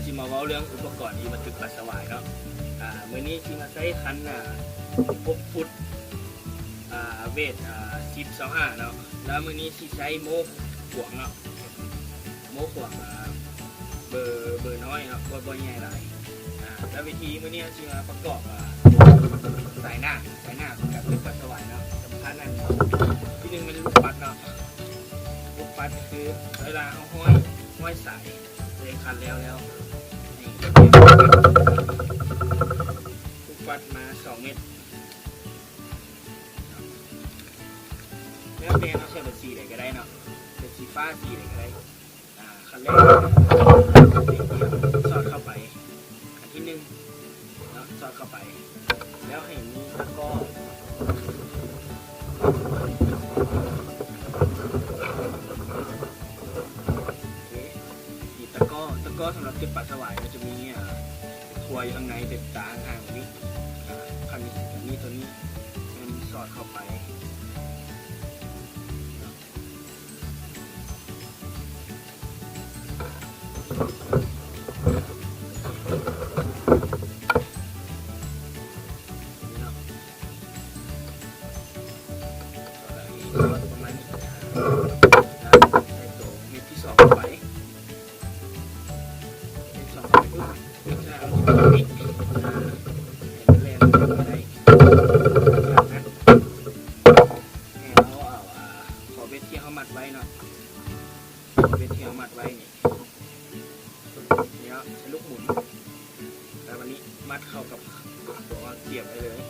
ชิมาเว้าเรื่องอุปกรณ์ที่มาตึกปลาสวายเนาะมื้อนี้ชิมาใช้คัน6 ฟุตเวท10-25เนาะแล้วมื้อนี้ชิใช้โม้ขวางเนาะโม้ขวางเบอร์น้อยเนาะบ่ใหญ่หลายแล้ววิธีมื้อนี้ชิมาประกอบสายหน้าของการตึกปลาสวายเนาะสำคัญอันที่นึงมันลูกปัดเนาะลูกปัดคือเวลาเอาห้อยสายเลยคันแล้วนี่ลูกปัดมา2 เม็ดแล้วเป็นเอาใช้เบอร์4ได้ก็ได้เนาะเป็นสีฟ้า4ได้ก็ได้คันแรกสอดเข้าไปอันที่1เนาะสอดเข้าไปแล้วให้มีตะกร้อตะกร้อสำหรับตึกปลาสวายมันจะมีทัวอยู่ข้างในเป็นตาห่างนี้คันนี้ตัวนี้มันสอดเข้าไปประมาณนี้ใส่ตัวเม็ดที่2เข้าไปมัดไว้เนาะเป็นเที่ยวมัดไว้นี่ใช้ลูกหมุนแล้ววันนี้มัดเข้ากับตัวเสียบไปเลย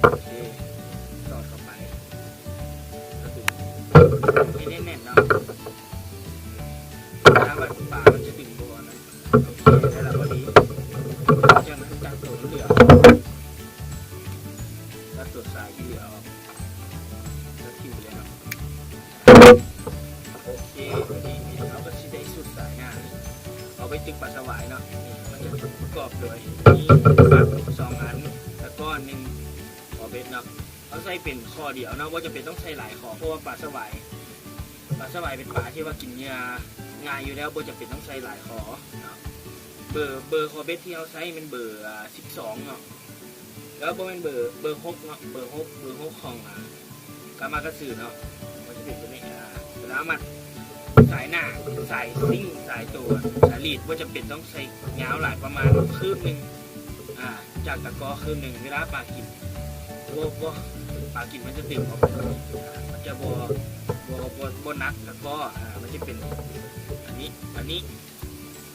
โอเคสอดเข้าไปแล้วดึงให้แน่นๆเนาะถ้ามันปลามันจะดึงตัวนั้นโอเคได้แล้วพอดีจากนั้นจากตัวเหลือแล้วตัวสายที่เหลือแล้วทิ้งไปเลยเนาะโอเควันนี้เราก็จะได้สุดสายหน้าเอาไปตึกปลาสวายเนาะมันจะประกอบโดยมีปัด2 อันแล้วก็1ขอเบ็ดเนาะเขาใส่เป็นข้อเดียวเนาะว่าจะเป็นต้องใช้หลายข้อเพราะว่าปลาสวายเป็นปลาที่ว่ากินเนื้อง่ายอยู่แล้วบ่จะเป็นต้องใช้หลายขอเบอร์คอเบสที่เขาใช้เป็นเบอร์12เนาะแล้วบ่เป็นเบอร์6เนาะเบอร์6ของกามากระสือเนาะมันจะเป็นตัวนี้แล้วมัดสายหน้าสายซิ่งสายตัวสายลีดว่าจะเป็นต้องใช้ยาวหลายประมาณคืบหนึ่งจากตะกอคืบหนึ่งเวลาปลากินปลากินมันจะดึงออกไปมันจะบนักแล้วก็มันจะเป็นอันนี้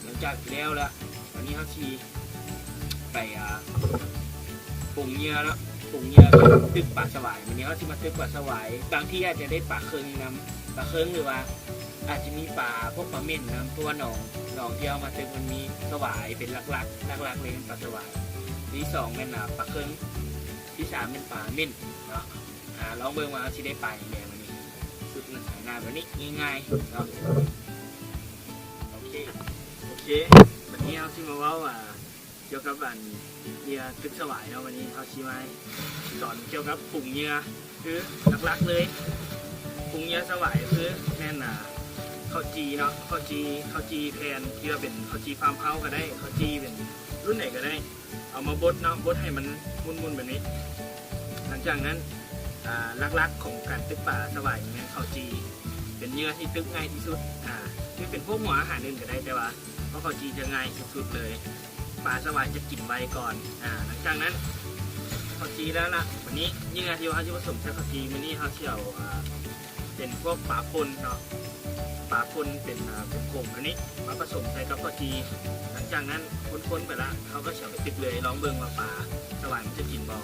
หลังจากแล้วอันนี้เขาชีไปปรุงเนื้อแล้วปรุงเนื้อตึกปลาสวายวันนี้เขาจะมาตึกปลาสวายบางที่อาจจะได้ปลาเคิงน้ำปลาเคิงหรือว่าอาจจะมีปลาพวกปลาเม่นน้ำตัวหนองที่เอามาตึกมันมีสวายเป็นหลักเลยเป็นปลาสวายที่2เป็นปลาเคิงที่3เป็นปลาเม่นเนาะลองเบิ่งว่าเขาจะได้ปลาอย่างไรวันนี้สุดสายหน้าแบบนี้ง่ายๆเนาะโอเควันนี้เขาชิมาว่าเกี่ยวกับเนื้อตึกสวายเนาะวันนี้เขาชิมาสอนเกี่ยวกับปรุงเนื้อคือหลักๆเลยปรุงเนื้อสวายคือแน่นข้าวจีเนาะข้าวจีแพนที่ว่าเป็นข้าวจีฟาร์มเฮาส์ก็ได้ข้าวจีเป็นรุ่นไหนก็ได้เอามาบดเนาะบดให้มันมุนๆแบบนี้หลังจากนั้นหลักๆของการตึกปลาสวายเนี่ยข้าวจีเป็นเนื้อที่ตึกง่ายที่สุดที่เป็นพวกหัวอาหารอื่นก็ได้แต่ว่าเพราะข้าวจีจะง่ายสุดๆเลยปลาสวายจะกินไวก่อนหลังจากนั้นข้าวจีแล้วล่ะวันนี้เนื้อที่เขาจะผสมใช้ข้าวจีวันนี้เขาเชี่ยวเป็นพวกปลาปนเนาะปลาปนเป็นผงอันนี้มาผสมใส่กับข้าวจีหลังจากนั้นค้นๆไปละเขาก็เชี่ยวไปตึกเลยลองเบิ่งว่าปลาสวายมันจะกินบ่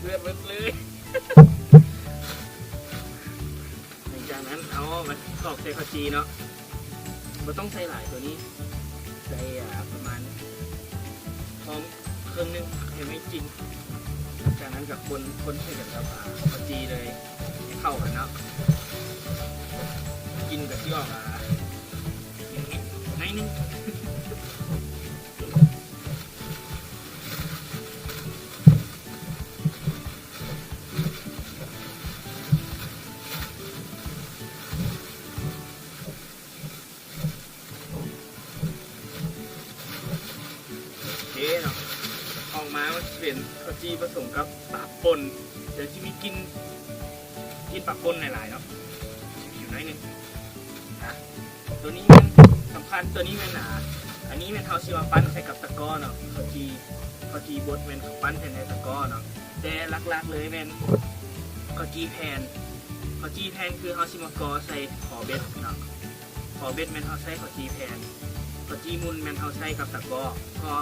เลือดมันเลยหลังจากนั้นเอามันตอกใส่ข้าวจีเนาะเราต้องใส่หลายตัวนี้ใส่ประมาณพร้อมเครื่องนึงให้ไม่กินจากนั้นกับคนใส่กับข้าวจีเลยให้เข้ากันเนาะกินกับที่ออกนิดนึงเนาะออกมามันเป็นข้าวจีผสมกับปลาป่นเดี๋ยวที่มีกินปลาป่นหลายๆเนาะอยู่ไหนนึงนะตัวนี้มันสำคัญตัวนี้มันอันนี้มันเขาชิมาปั้นใส่กับตะกร้อเนาะข้าวจีบดเป็นปั้นใส่ในตะกร้อเนาะแต่หลักๆเลยเป็นข้าวจีแผ่นคือเขาชิมากอใส่ขอเบ็ดเนาะขอเบ็ดมันเขาใส่ข้าวจีแผ่นข้าวจีมุนมันเขาใส่กับตะกร้อก็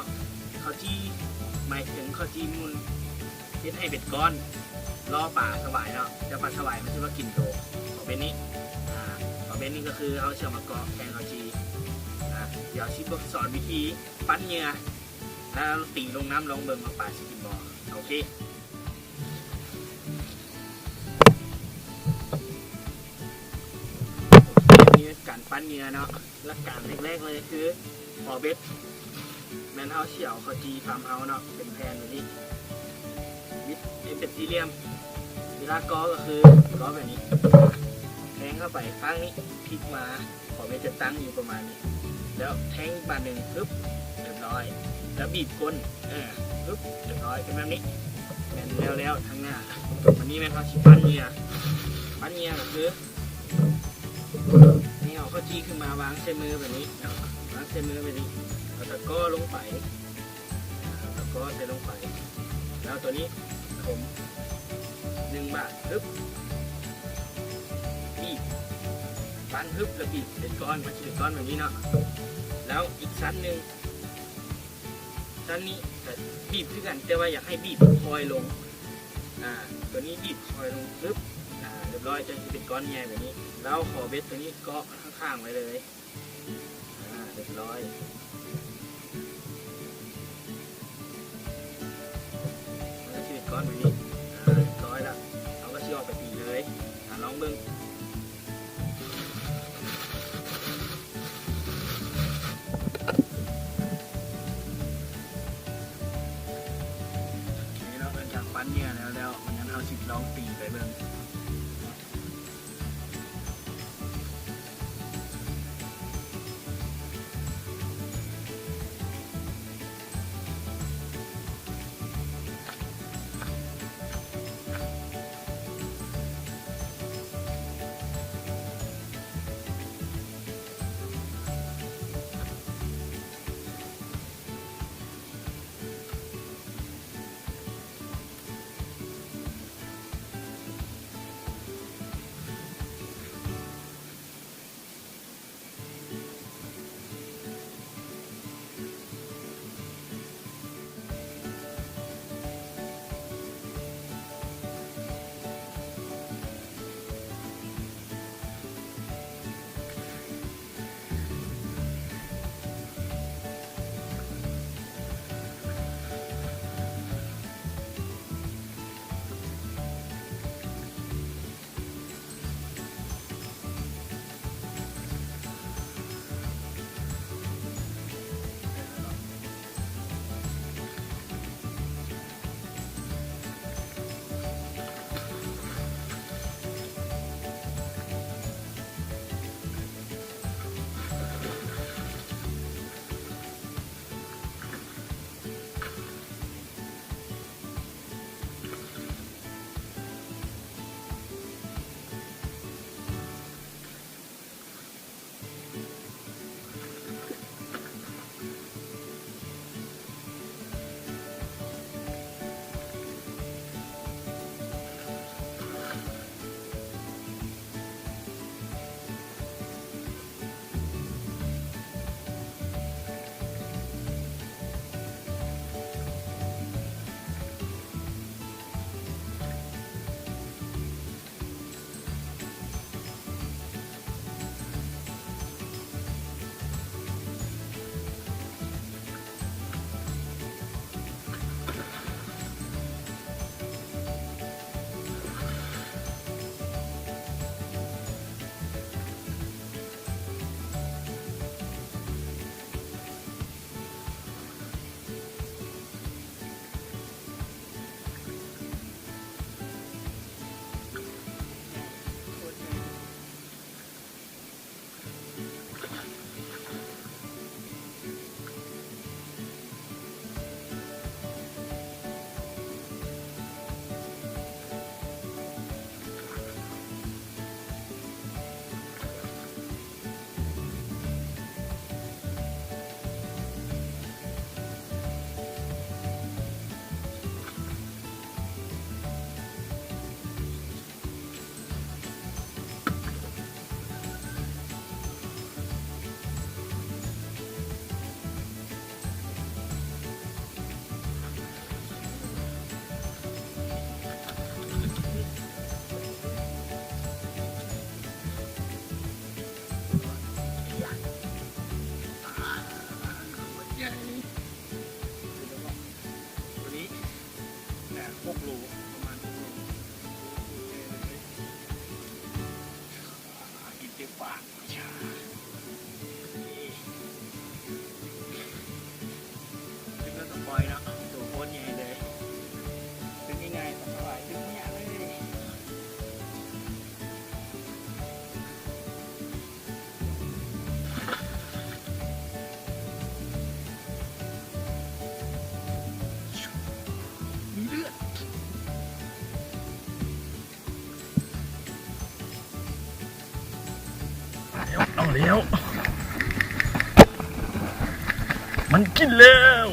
ข้าวจีหมายถึงข้าวจีมุนเฮ็ดให้เบ็ดก้อนล่อปลาสวายเนาะจะปลาสวายมันจะมากินโตขอเบ็ดนี้ขอเบ็ดนี้ก็คือเขาเชื่อมากอแทนข้าวจีเดี๋ยวชิปสอนวิธีปั้นเหยื่อแล้วตีลงน้ำลงเบิ่งมาปลาสกินบอโอเคนี่การปั้นเหยื่อเนาะหลักการแรกๆเลยคือขอเบ็ดแมนเฮาเฉียวข้าวจีฟาร์มเฮาเนาะเป็นแผ่นแบบนี้เป็นสี่เหลี่ยมเวลากอก็คือกอแบบนี้แทงเข้าไปข้างนี้พลิกมาขอเบ็ดจะตั้งอยู่ประมาณนี้แล้วแทงอีกบานหนึ่งปึ๊บเรียบร้อยแล้วบีบก้นปึ๊บเรียบร้อยเป็นแบบนี้แมนแล้วทั้งหน้าวันนี้แมนเขาชิปั้นเหยื่อก็คือนี่เอาข้าวจีขึ้นมาวางเส้นมือแบบนี้วางเส้นมือแบบนี้เอาตะก้อลงไปตะก้อใส่ลงไปแล้วตัวนี้ผม1 บาทปึ๊บบีบปั้นปึ๊บแล้วบีบเป็นก้อนมาชิ้นก้อนแบบนี้เนาะแล้วอีกชั้นหนึ่งชั้นนี้บีบคือกันแต่ว่าอยากให้บีบคอยลงตัวนี้บีบคอยลงปึ๊บเรียบร้อยจะเป็นก้อนใหญ่แบบนี้แล้วขอเบ็ดตัวนี้เกาะข้างๆไว้เลยเรียบร้อยแล้วจะเป็นก้อนแบบนี้เรียบร้อยแล้วเราก็ชี้ออกไปตีเลยลองเบิ้งปั้นเหยื่อแล้วมันงั้นเอาลองตีไปเบิ่ง ใหญ่ตัวนี้เนี่ย6 โลประมาณ6 โลกินเต็มปากชาถึงก็ต้องปล่อยนะตัวโคตรใหญ่เลยถึงง่ายๆสบายถึงไม่ยากเลยมีเลือดเอาเลี้ยวมันกินแล้ว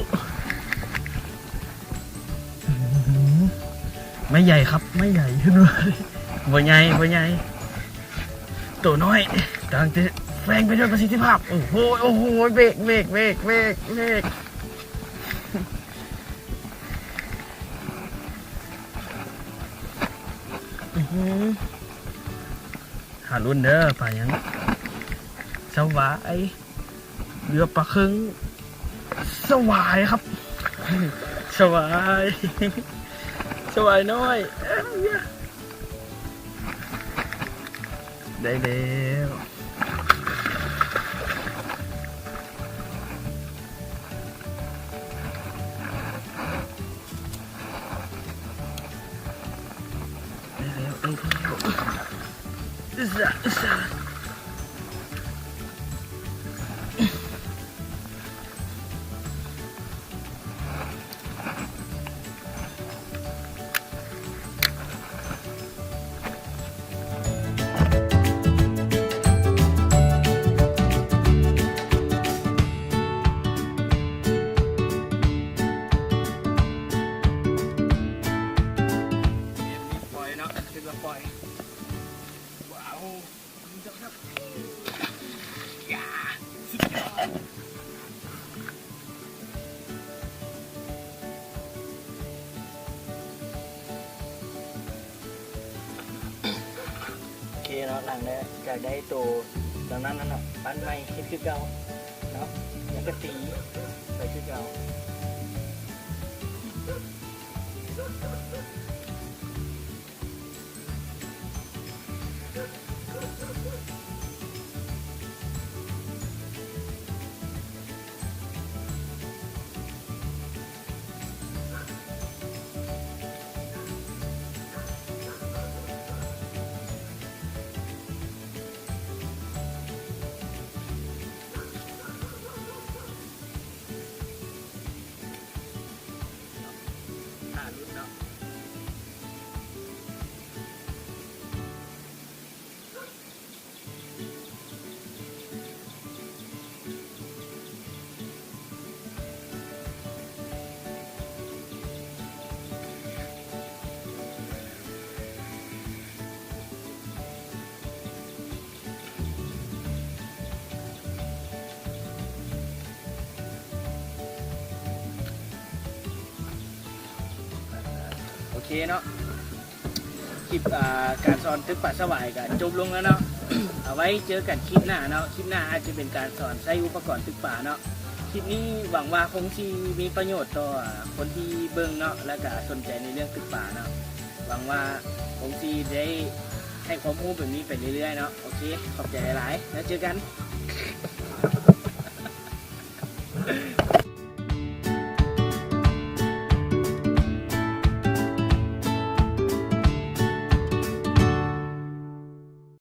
ไม่ใหญ่ครับไม่ใหญ่ขึ้นเลยบ่ใหญ่บ่ใหญ่ตัวน้อยกำลังจะแฝงไปด้วยประสิทธิภาพโอ้โหโอ้โหเบรกเบรกเบรกเบรกเบรกหารุ่นเด้อป่ายังสวายเรือปลาคึงสวายครับสวายสวายน้อยได้แล้วอิสระอิสระปล่อยเนาะคือเราปล่อยว้าวครับยาสุดยอดโอเคเนาะหลังเนี่ยจะได้ตัวดังนั้นนั่นเนาะปั้นไม้คิดคือเก่าเนาะแล้วก็ตีไปคือเก่าโอเคเนาะคลิปการสอนตึกป่าสวายกันจบลงแล้วเนาะ เอาไว้เจอกันคลิปหน้าเนาะคลิปหน้าอาจจะเป็นการสอนใช้อุปกรณ์ตึกป่าเนาะคลิปนี้หวังว่าคงที่มีประโยชน์ต่อคนที่เบิ่งเนาะและก็สนใจในเรื่องตึกป่าเนาะหวังว่าคงที่ได้ให้ความรู้แบบนี้ไปเรื่อยๆเนาะโอเคขอบใจหลายๆแล้วเจอกัน